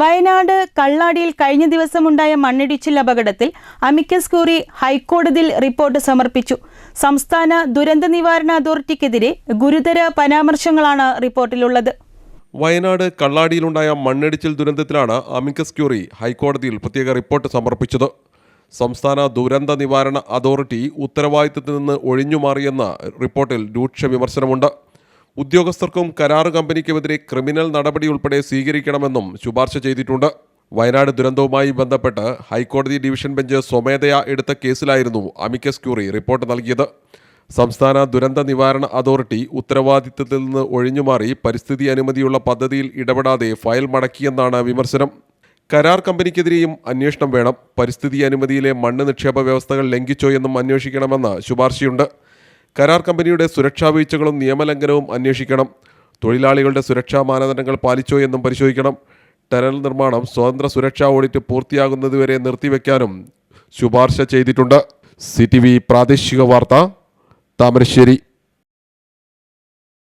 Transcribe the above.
വയനാട് കള്ളാടിയിൽ കഴിഞ്ഞ ദിവസമുണ്ടായ മണ്ണിടിച്ചിൽ അപകടത്തിൽ അമിക്കസ് ക്യൂറി ഹൈക്കോടതിയിൽ റിപ്പോർട്ട് സമർപ്പിച്ചു. സംസ്ഥാന ദുരന്ത നിവാരണ അതോറിറ്റിക്കെതിരെ ഗുരുതര പരാമർശങ്ങളാണ് റിപ്പോർട്ടിലുള്ളത്. വയനാട് കള്ളാടിയിലുണ്ടായ മണ്ണിടിച്ചിൽ ദുരന്തത്തിലാണ് അമിക്കസ് ക്യൂറി ഹൈക്കോടതിയിൽ പ്രത്യേക റിപ്പോർട്ട് സമർപ്പിച്ചത്. സംസ്ഥാന ദുരന്ത നിവാരണ അതോറിറ്റി ഉത്തരവാദിത്തത്തിൽ നിന്ന് ഒഴിഞ്ഞുമാറിയെന്ന റിപ്പോർട്ടിൽ രൂക്ഷ വിമർശനമുണ്ട്. ഉദ്യോഗസ്ഥർക്കും കരാർ കമ്പനിക്കുമെതിരെ ക്രിമിനൽ നടപടി ഉൾപ്പെടെ സ്വീകരിക്കണമെന്നും ശുപാർശ ചെയ്തിട്ടുണ്ട്. വയനാട് ദുരന്തവുമായി ബന്ധപ്പെട്ട് ഹൈക്കോടതി ഡിവിഷൻ ബെഞ്ച് സ്വമേധയാ എടുത്ത കേസിലായിരുന്നു അമിക്കസ് ക്യൂറി റിപ്പോർട്ട് നൽകിയത്. സംസ്ഥാന ദുരന്ത നിവാരണ അതോറിറ്റി ഉത്തരവാദിത്തത്തിൽ നിന്ന് ഒഴിഞ്ഞുമാറി പരിസ്ഥിതി അനുമതിയുള്ള പദ്ധതിയിൽ ഇടപെടാതെ ഫയൽ മടക്കിയെന്നാണ് വിമർശനം. കരാർ കമ്പനിക്കെതിരെയും അന്വേഷണം വേണം. പരിസ്ഥിതി അനുമതിയിലെ മണ്ണ് നിക്ഷേപ വ്യവസ്ഥകൾ ലംഘിച്ചോ എന്നും അന്വേഷിക്കണമെന്ന് ശുപാർശയുണ്ട്. കരാർ കമ്പനിയുടെ സുരക്ഷാ വീഴ്ചകളും നിയമലംഘനവും അന്വേഷിക്കണം. തൊഴിലാളികളുടെ സുരക്ഷാ മാനദണ്ഡങ്ങൾ പാലിച്ചോ എന്നും പരിശോധിക്കണം. ടണൽ നിർമ്മാണം സ്വതന്ത്ര സുരക്ഷാ ഓഡിറ്റ് പൂർത്തിയാകുന്നതുവരെ നിർത്തിവെക്കാനും ശുപാർശ ചെയ്തിട്ടുണ്ട്. CTV പ്രാദേശിക വാർത്ത, താമരശ്ശേരി.